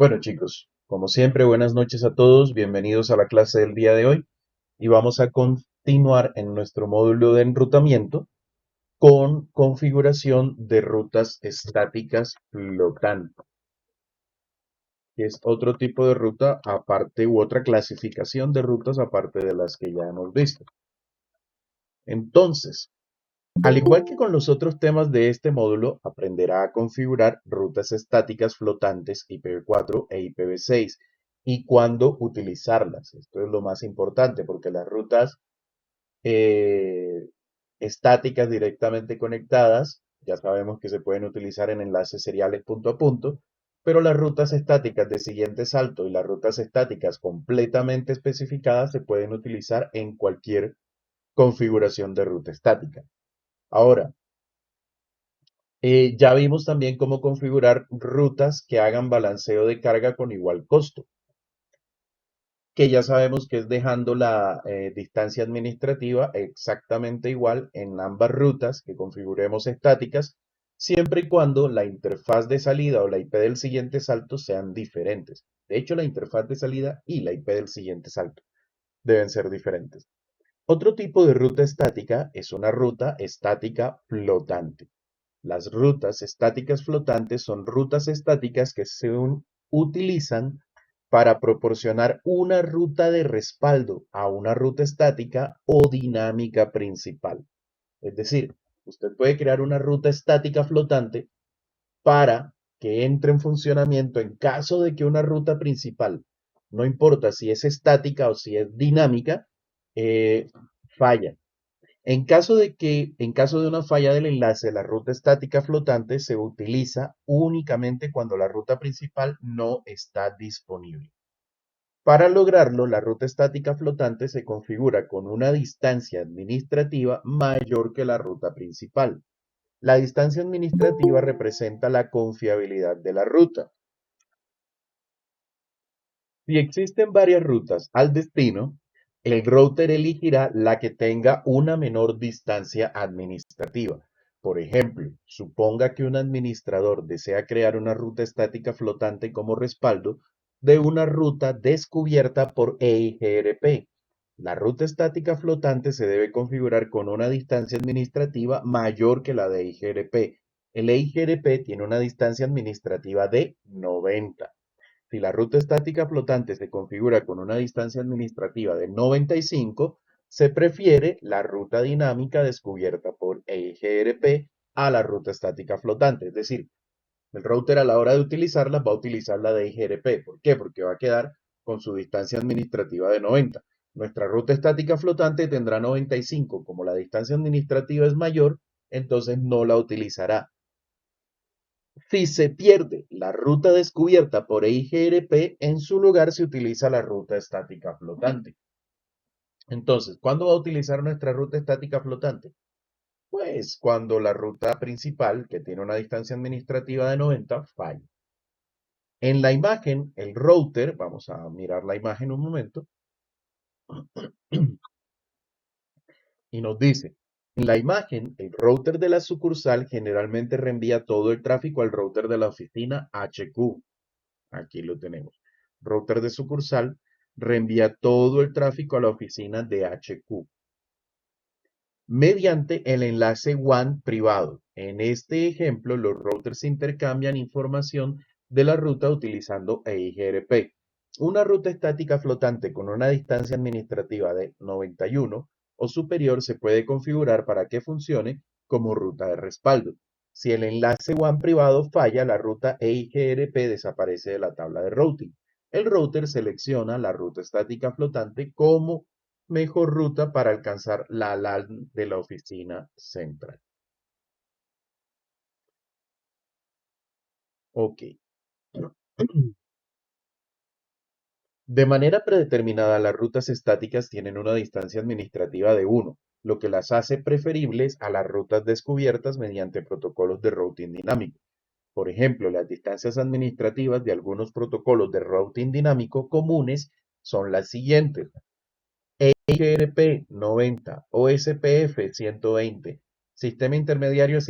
Bueno chicos, como siempre, buenas noches a todos, bienvenidos a la clase del día de hoy y vamos a continuar en nuestro módulo de enrutamiento con configuración de rutas estáticas flotantes, que es otro tipo de ruta aparte u otra clasificación de rutas aparte de las que ya hemos visto. Entonces, al igual que con los otros temas de este módulo, aprenderá a configurar rutas estáticas flotantes IPv4 e IPv6 y cuándo utilizarlas. Esto es lo más importante porque las rutas eh, estáticas directamente conectadas, ya sabemos que se pueden utilizar en enlaces seriales punto a punto, pero las rutas estáticas de siguiente salto y las rutas estáticas completamente especificadas se pueden utilizar en cualquier configuración de ruta estática. Ahora, ya vimos también cómo configurar rutas que hagan balanceo de carga con igual costo, que ya sabemos que es dejando la distancia administrativa exactamente igual en ambas rutas que configuremos estáticas, siempre y cuando la interfaz de salida o la IP del siguiente salto sean diferentes. De hecho, la interfaz de salida y la IP del siguiente salto deben ser diferentes. Otro tipo de ruta estática es una ruta estática flotante. Las rutas estáticas flotantes son rutas estáticas que se utilizan para proporcionar una ruta de respaldo a una ruta estática o dinámica principal. Es decir, usted puede crear una ruta estática flotante para que entre en funcionamiento en caso de que una ruta principal, no importa si es estática o si es dinámica, eh, falla. En caso de una falla del enlace, la ruta estática flotante se utiliza únicamente cuando la ruta principal no está disponible. Para lograrlo, la ruta estática flotante se configura con una distancia administrativa mayor que la ruta principal. La distancia administrativa representa la confiabilidad de la ruta. Si existen varias rutas al destino, el router elegirá la que tenga una menor distancia administrativa. Por ejemplo, suponga que un administrador desea crear una ruta estática flotante como respaldo de una ruta descubierta por EIGRP. La ruta estática flotante se debe configurar con una distancia administrativa mayor que la de EIGRP. El EIGRP tiene una distancia administrativa de 90. Si la ruta estática flotante se configura con una distancia administrativa de 95, se prefiere la ruta dinámica descubierta por EIGRP a la ruta estática flotante. Es decir, el router a la hora de utilizarla va a utilizar la de EIGRP. ¿Por qué? Porque va a quedar con su distancia administrativa de 90. Nuestra ruta estática flotante tendrá 95. Como la distancia administrativa es mayor, entonces no la utilizará. Si se pierde la ruta descubierta por EIGRP, en su lugar se utiliza la ruta estática flotante. Entonces, ¿cuándo va a utilizar nuestra ruta estática flotante? Pues cuando la ruta principal, que tiene una distancia administrativa de 90, falla. En la imagen, el router, vamos a mirar la imagen un momento, y nos dice, en la imagen, el router de la sucursal generalmente reenvía todo el tráfico al router de la oficina HQ. Aquí lo tenemos. Router de sucursal reenvía todo el tráfico a la oficina de HQ mediante el enlace WAN privado. En este ejemplo, los routers intercambian información de la ruta utilizando EIGRP. Una ruta estática flotante con una distancia administrativa de 91 o superior se puede configurar para que funcione como ruta de respaldo. Si el enlace WAN privado falla, la ruta EIGRP desaparece de la tabla de routing. El router selecciona la ruta estática flotante como mejor ruta para alcanzar la LAN de la oficina central. Ok. De manera predeterminada, las rutas estáticas tienen una distancia administrativa de 1, lo que las hace preferibles a las rutas descubiertas mediante protocolos de routing dinámico. Por ejemplo, las distancias administrativas de algunos protocolos de routing dinámico comunes son las siguientes: EIGRP 90, OSPF 120, sistema intermediario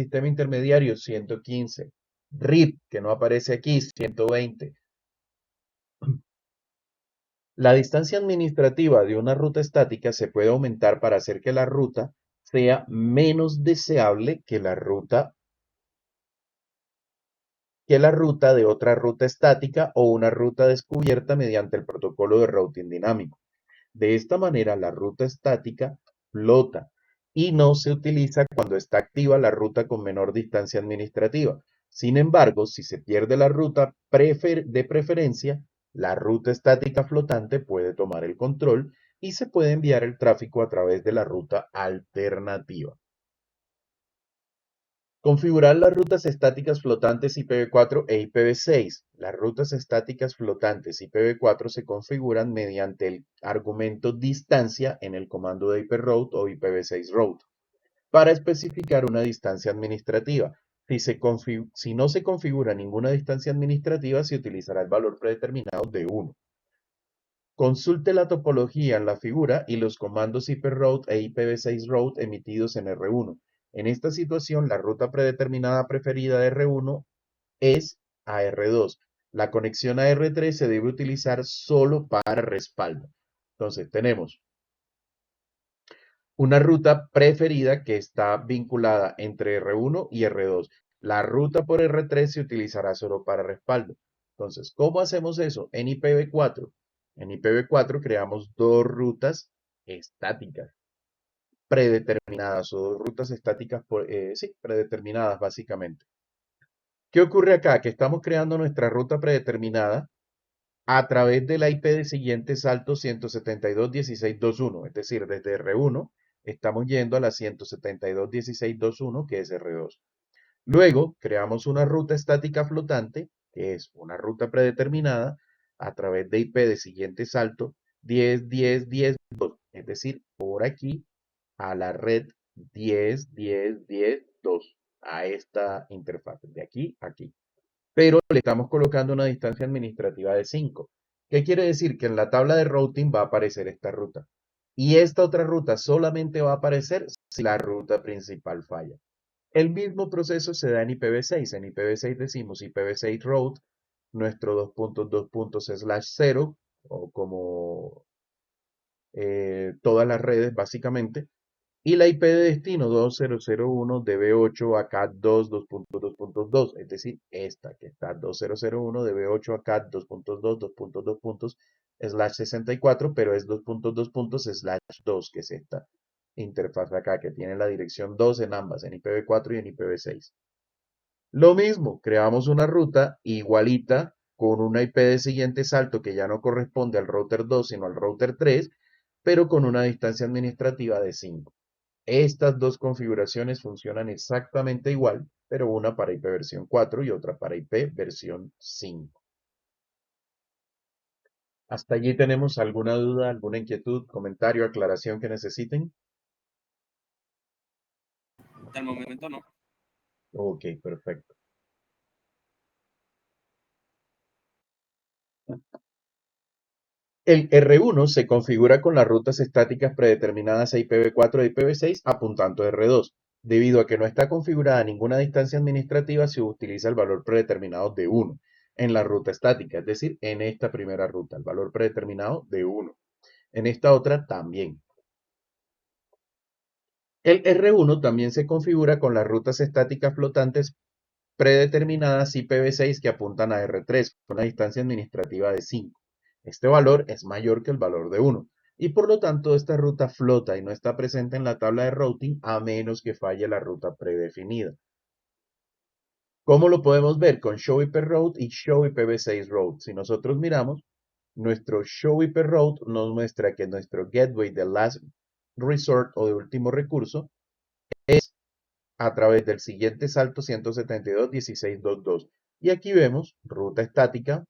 115, RIP, que no aparece aquí, 120, La distancia administrativa de una ruta estática se puede aumentar para hacer que la ruta sea menos deseable que la ruta de otra ruta estática o una ruta descubierta mediante el protocolo de routing dinámico. De esta manera, la ruta estática flota y no se utiliza cuando está activa la ruta con menor distancia administrativa. Sin embargo, si se pierde la ruta de preferencia, la ruta estática flotante puede tomar el control y se puede enviar el tráfico a través de la ruta alternativa. Configurar las rutas estáticas flotantes IPv4 e IPv6. Las rutas estáticas flotantes IPv4 se configuran mediante el argumento distancia en el comando de IProute o IPv6 route para especificar una distancia administrativa. Si no se configura ninguna distancia administrativa, se utilizará el valor predeterminado de 1. Consulte la topología en la figura y los comandos IProute e IPv6 route emitidos en R1. En esta situación, la ruta predeterminada preferida de R1 es a R2. La conexión a R3 se debe utilizar solo para respaldo. Entonces, tenemos una ruta preferida que está vinculada entre R1 y R2. La ruta por R3 se utilizará solo para respaldo. Entonces, ¿cómo hacemos eso? En IPv4. En IPv4 creamos dos rutas estáticas predeterminadas o dos rutas estáticas, sí, predeterminadas básicamente. ¿Qué ocurre acá? Que estamos creando nuestra ruta predeterminada a través de la IP de siguiente salto 172.16.2.1, es decir, desde R1 estamos yendo a la 172.16.2.1, que es R2. Luego creamos una ruta estática flotante, que es una ruta predeterminada, a través de IP de siguiente salto 10.10.10.2, es decir, por aquí a la red 10.10.10.2, a esta interfaz, de aquí a aquí. Pero le estamos colocando una distancia administrativa de 5. ¿Qué quiere decir? Que en la tabla de routing va a aparecer esta ruta. Y esta otra ruta solamente va a aparecer si la ruta principal falla. El mismo proceso se da en IPv6. En IPv6 decimos IPv6 route, nuestro 2.2./0, o como todas las redes básicamente, y la IP de destino 2001 DB8 a CAT2 2.2.2, es decir, esta que está 2001 DB8 a CAT 2.2 2.2./64, pero es 2.2./2, que es esta interfaz acá, que tiene la dirección 2 en ambas, en IPv4 y en IPv6. Lo mismo, creamos una ruta igualita con una IP de siguiente salto que ya no corresponde al router 2, sino al router 3, pero con una distancia administrativa de 5. Estas dos configuraciones funcionan exactamente igual, pero una para IP versión 4 y otra para IP versión 5. ¿Hasta allí tenemos alguna duda, alguna inquietud, comentario, aclaración que necesiten? Hasta el momento no. Ok, perfecto. El R1 se configura con las rutas estáticas predeterminadas a IPv4 e IPv6 apuntando a R2. Debido a que no está configurada ninguna distancia administrativa, se utiliza el valor predeterminado de 1 en la ruta estática, es decir, en esta primera ruta, el valor predeterminado de 1. En esta otra también. El R1 también se configura con las rutas estáticas flotantes predeterminadas IPv6 que apuntan a R3 con una distancia administrativa de 5. Este valor es mayor que el valor de 1 y por lo tanto esta ruta flota y no está presente en la tabla de routing a menos que falle la ruta predefinida. ¿Cómo lo podemos ver? Con Show IP Route y Show IPv6 Route. Si nosotros miramos, nuestro Show IP Route nos muestra que nuestro gateway de last resort o de último recurso es a través del siguiente salto 172.16.2.2. Y aquí vemos ruta estática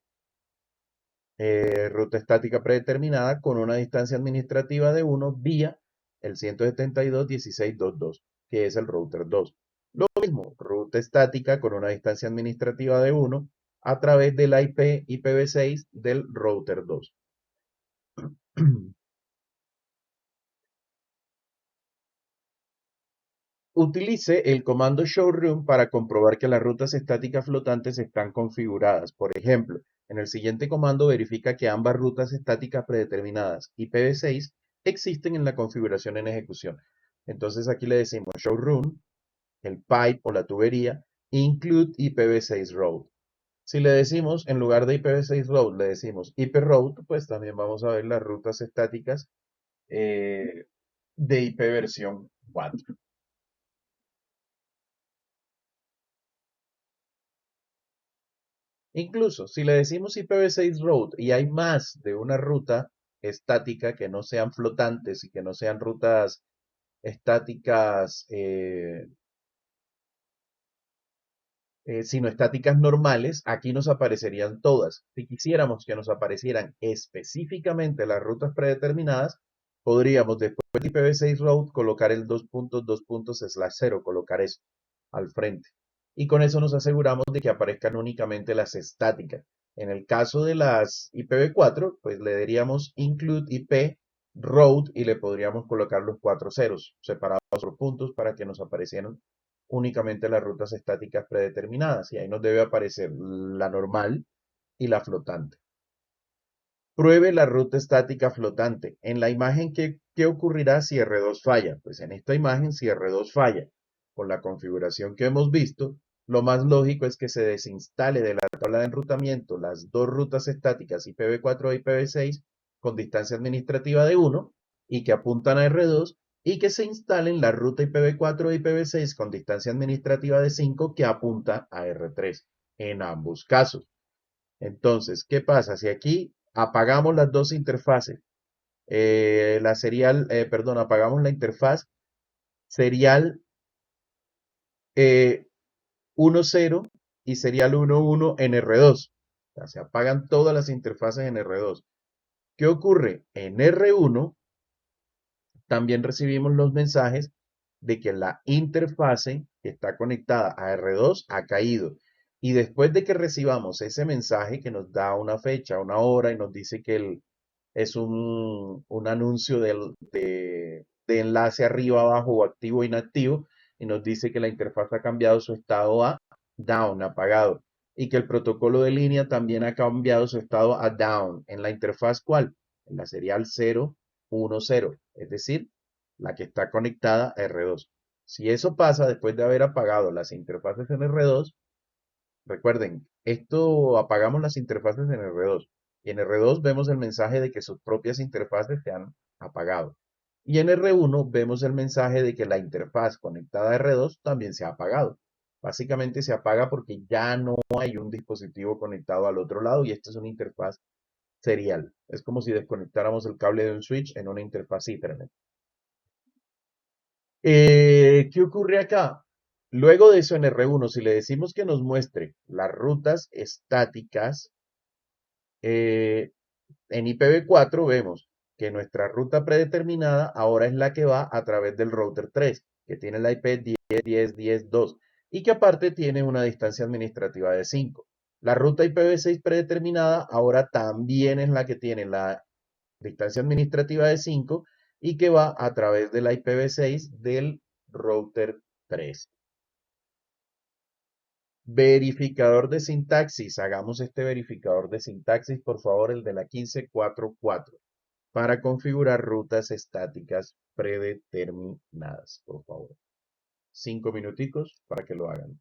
predeterminada con una distancia administrativa de 1 vía el 172.16.2.2, que es el router 2. Lo mismo, ruta estática con una distancia administrativa de 1 a través del IP IPv6 del router 2. Utilice el comando showroom para comprobar que las rutas estáticas flotantes están configuradas. Por ejemplo, En el siguiente comando verifica que ambas rutas estáticas predeterminadas IPv6 existen en la configuración en ejecución. Entonces aquí le decimos show run, el pipe o la tubería, include IPv6 route. Si le decimos, en lugar de IPv6 route, le decimos IP route, pues también vamos a ver las rutas estáticas eh, de IP versión 4. Incluso, si le decimos IPv6 route y hay más de una ruta estática que no sean flotantes y que no sean rutas estáticas sino estáticas normales, aquí nos aparecerían todas. Si quisiéramos que nos aparecieran específicamente las rutas predeterminadas, podríamos después de IPv6 route colocar el 2.2./0, colocar eso al frente. Y con eso nos aseguramos de que aparezcan únicamente las estáticas. En el caso de las IPv4, pues le diríamos include IP route y le podríamos colocar los 4 ceros separados por puntos para que nos aparecieran únicamente las rutas estáticas predeterminadas y ahí nos debe aparecer la normal y la flotante. Pruebe la ruta estática flotante. En la imagen, ¿qué ocurrirá si R2 falla? Pues en esta imagen, si R2 falla, con la configuración que hemos visto, lo más lógico es que se desinstale de la tabla de enrutamiento las dos rutas estáticas IPv4 e IPv6 con distancia administrativa de 1 y que apuntan a R2 y que se instalen la ruta IPv4 e IPv6 con distancia administrativa de 5 que apunta a R3 en ambos casos. Entonces, ¿qué pasa? Si aquí apagamos las dos interfaces, apagamos la interfaz serial 1.0 y serial 1.1 en R2. O sea, se apagan todas las interfaces en R2. ¿Qué ocurre? En R1 también recibimos los mensajes de que la interfase que está conectada a R2 ha caído. Y después de que recibamos ese mensaje que nos da una fecha, una hora y nos dice que es un anuncio de enlace arriba, abajo o activo o inactivo y nos dice que la interfaz ha cambiado su estado a down, apagado. Y que el protocolo de línea también ha cambiado su estado a down. ¿En la interfaz cuál? En la serial 0.1.0, es decir, la que está conectada a R2. Si eso pasa después de haber apagado las interfaces en R2, recuerden, esto apagamos las interfaces en R2 y en R2 vemos el mensaje de que sus propias interfaces se han apagado. Y en R1 vemos el mensaje de que la interfaz conectada a R2 también se ha apagado. Básicamente se apaga porque ya no hay un dispositivo conectado al otro lado y esta es una interfaz serial. Es como si desconectáramos el cable de un switch en una interfaz Ethernet. ¿Qué ocurre acá? Luego de eso en R1, si le decimos que nos muestre las rutas estáticas, eh, en IPv4 vemos que nuestra ruta predeterminada ahora es la que va a través del router 3, que tiene la IP 10.10.10.2 y que aparte tiene una distancia administrativa de 5. La ruta IPv6 predeterminada ahora también es la que tiene la distancia administrativa de 5 y que va a través de la IPv6 del router 3. Verificador de sintaxis. Hagamos este verificador de sintaxis, por favor, el de la 15.4.4, para configurar rutas estáticas predeterminadas, por favor. 5 minuticos para que lo hagan.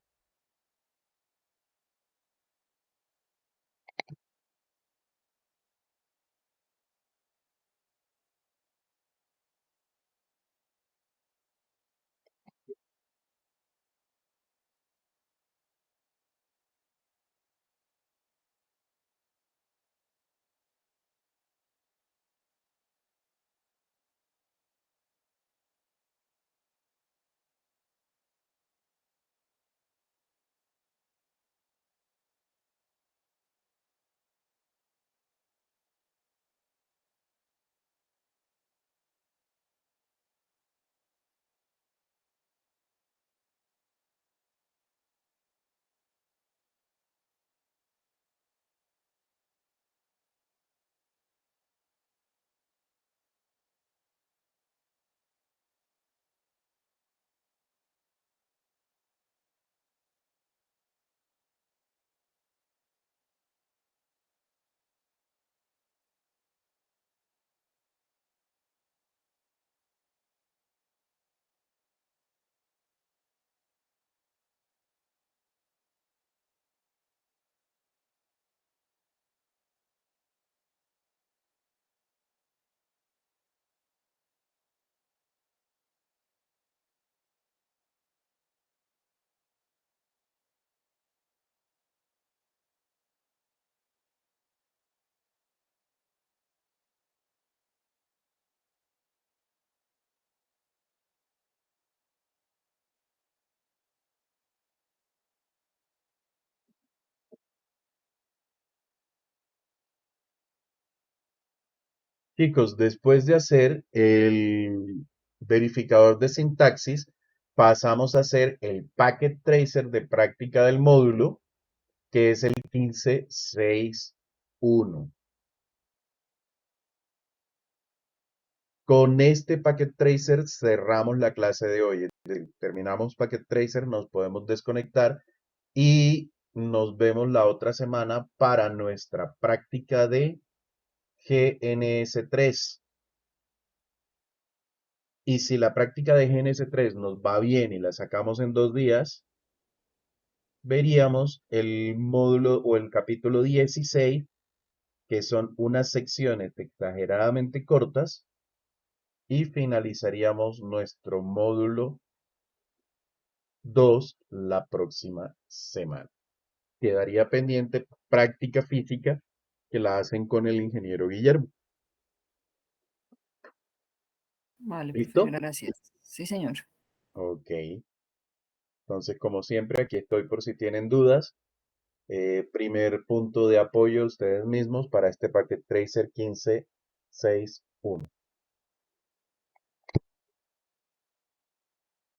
Chicos, después de hacer el verificador de sintaxis, pasamos a hacer el packet tracer de práctica del módulo, que es el 15.6.1. Con este packet tracer cerramos la clase de hoy. Terminamos packet tracer, nos podemos desconectar y nos vemos la otra semana para nuestra práctica de GNS3. Y si la práctica de GNS3 nos va bien y la sacamos en 2 días, veríamos el módulo o el capítulo 16, que son unas secciones exageradamente cortas, y finalizaríamos nuestro módulo 2 la próxima semana. Quedaría pendiente práctica física que la hacen con el ingeniero Guillermo. Vale, profe, ¿Listo? gracias. Sí, señor. Ok. Entonces, como siempre, aquí estoy por si tienen dudas. Primer punto de apoyo ustedes mismos para este Packet Tracer 15.6.1.